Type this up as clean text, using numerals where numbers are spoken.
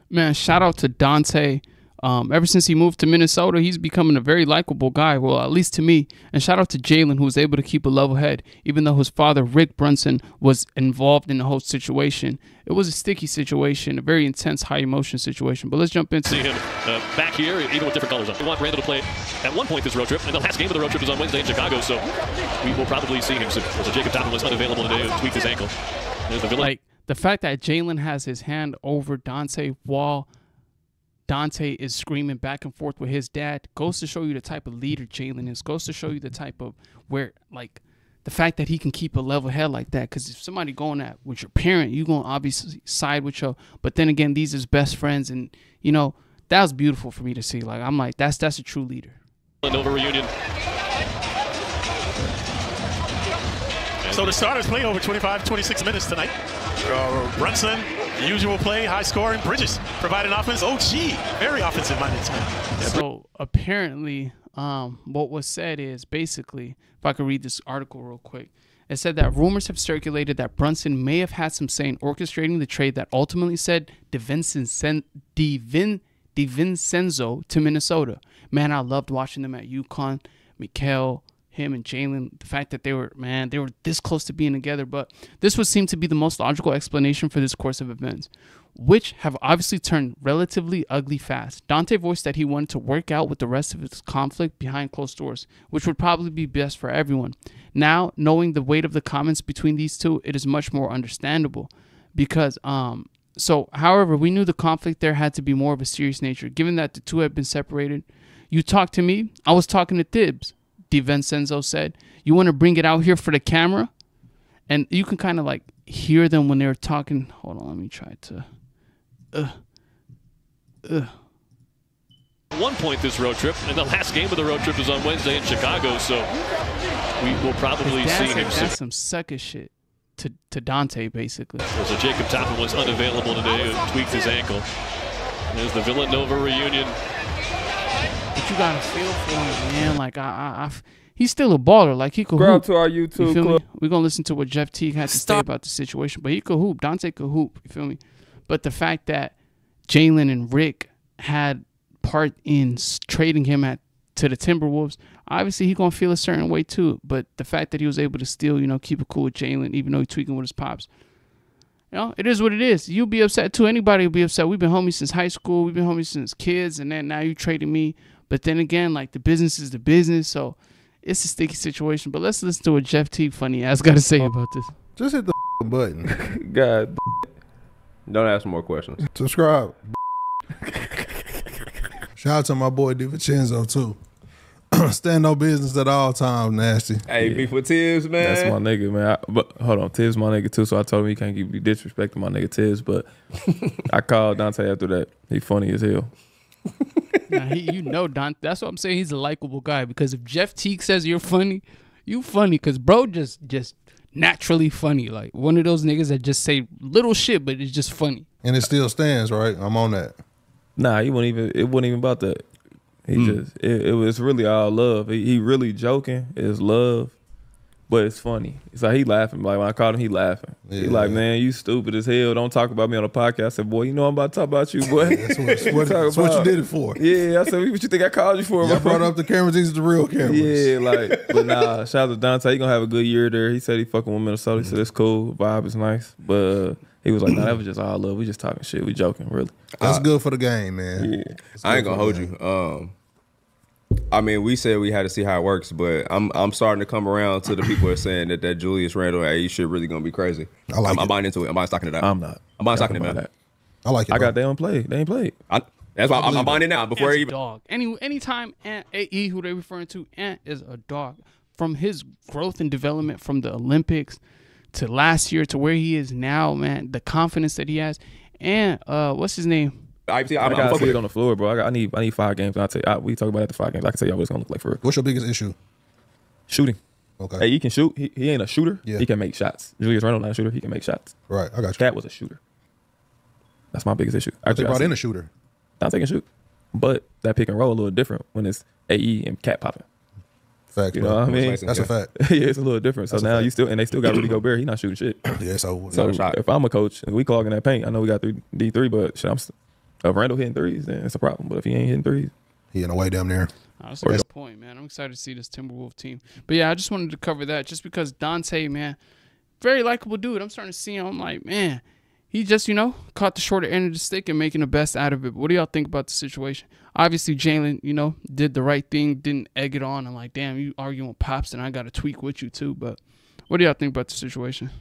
Man, shout out to Donte. Ever since he moved to Minnesota, he's becoming a very likable guy. Well, at least to me. And shout out to Jalen, who was able to keep a level head, even though his father, Rick Brunson, was involved in the whole situation. It was a sticky situation, a very intense, high emotion situation. But let's jump into see him back here, even with different colors on. We want Randall to play at one point this road trip, and the last game of the road trip is on Wednesday in Chicago, so we will probably see him soon. So Jacob Toppin was unavailable today, tweaked his ankle. There's the villain. Like the fact that Jalen has his hand over Donte while Donte is screaming back and forth with his dad goes to show you the type of leader Jalen is. Goes to show you the type of where, like, the fact that he can keep a level head like that. Because if somebody going at with your parent, you going to obviously side with your. But then again, these is best friends, and you know that was beautiful for me to see. Like I'm like that's a true leader. Nova reunion. So the starters playing over 25, 26 minutes tonight. Brunson, usual play, high scoring. Bridges providing offense. OG, very offensive minded man. So apparently, what was said is basically, if I could read this article real quick, it said that rumors have circulated that Brunson may have had some say in orchestrating the trade that ultimately sent DiVincenzo to Minnesota. Man, I loved watching them at UConn. Mikal, him and Jalen, the fact that they were this close to being together. But this would seem to be the most logical explanation for this course of events, which have obviously turned relatively ugly fast. Donte voiced that he wanted to work out with the rest of his conflict behind closed doors, which would probably be best for everyone. Now, knowing the weight of the comments between these two, it is much more understandable because however, we knew the conflict there had to be more of a serious nature, given that the two had been separated. You talked to me, I was talking to Thibs. DiVincenzo said, you want to bring it out here for the camera? And you can kind of like hear them when they were talking. Hold on, let me try to. One point this road trip, and the last game of the road trip is on Wednesday in Chicago, so we will probably see him soon. That's some sucker shit to Donte, basically. So Jacob Toppin was unavailable today, tweaked his ankle. There's the Villanova reunion. But you gotta feel for him, man. Like he's still a baller. Like he could Subscribe hoop. to our YouTube club. We're gonna listen to what Jeff Teague had to say about the situation. But he could hoop. Donte could hoop. You feel me? But the fact that Jalen and Rick had part in trading him to the Timberwolves, obviously he gonna feel a certain way too. But the fact that he was able to still, keep it cool with Jalen, even though he's tweaking with his pops. It is what it is. You'll be upset too. Anybody will be upset. We've been homies since high school. We've been homies since kids, and then now you traded me. But then again, like the business is the business, so it's a sticky situation. But let's listen to what Jeff T. funny ass got to say about this. Just hit the button. God, don't ask more questions. Subscribe. Shout out to my boy DiVincenzo too. Stand on business at all times, nasty. Hey, beef with Tibbs, man. That's my nigga, man. But hold on, Tibbs my nigga too, so I told him he can't be disrespecting my nigga Tibbs, but I called Donte after that. He funny as hell. Nah, Donte. That's what I'm saying. He's a likable guy because if Jeff Teague says you're funny, you funny because bro just naturally funny. Like one of those niggas that just say little shit, but it's just funny. And it still stands, right? I'm on that. Nah, it wasn't even about that. It was really all love. He really joking. It's love, but it's funny. It's like he laughing. Like when I called him, he laughing. Yeah. He like, man, you stupid as hell. Don't talk about me on the podcast. I said, boy, you know I'm about to talk about you, boy. That's what you did it for. Yeah, I said, what you think I called you for? I brought up the cameras. These are the real cameras. Yeah, like, but nah, shout out to Donte. He gonna have a good year there. He said he fucking with Minnesota. He said it's cool. Vibe is nice. But he was like, nah, that was just all love. We just talking shit. We joking, really. That's good for the game, man. Yeah. I ain't gonna hold you. I mean, we said we had to see how it works, but I'm starting to come around to the people that are saying that Julius Randle AE shit really gonna be crazy. I'm buying into it. I'm buying stock into that. I'm not. I'm buying stock into that. I like it. I got they don't play. They ain't played. That's why I'm buying it now before Ant's even. Dog. Anytime AE, who they referring to, Ant is a dog. From his growth and development from the Olympics to last year to where he is now, man, the confidence that he has, and what's his name? I got to on the floor, bro. I need 5 games. I'll tell you. We talk about after 5 games. I can tell you what it's gonna look like for real. What's your biggest issue? Shooting. Okay. Hey, he can shoot. He ain't a shooter. Yeah. He can make shots. Julius Randle not a shooter. He can make shots. Right. I got you. Cat was a shooter. That's my biggest issue. But they brought in a shooter. Not taking shoot, but that pick and roll a little different when it's AE and Cat popping. Fact, you know what I mean? That's a fact. Yeah, it's a little different. So now they still got Rudy Gobert. He not shooting shit. Yeah, so if I'm a coach and we clogging that paint, I know we got D3, but shit, If Randall hitting threes, then it's a problem. But if he ain't hitting threes, he in a way down there. That's a good point, man. I'm excited to see this Timberwolves team. But yeah, I just wanted to cover that just because Donte, man, very likable dude. I'm starting to see him. I'm like, man, he just, caught the shorter end of the stick and making the best out of it. But what do y'all think about the situation? Obviously, Jalen, did the right thing, didn't egg it on. I'm like, damn, you arguing with Pops, and I got to tweak with you too. But what do y'all think about the situation?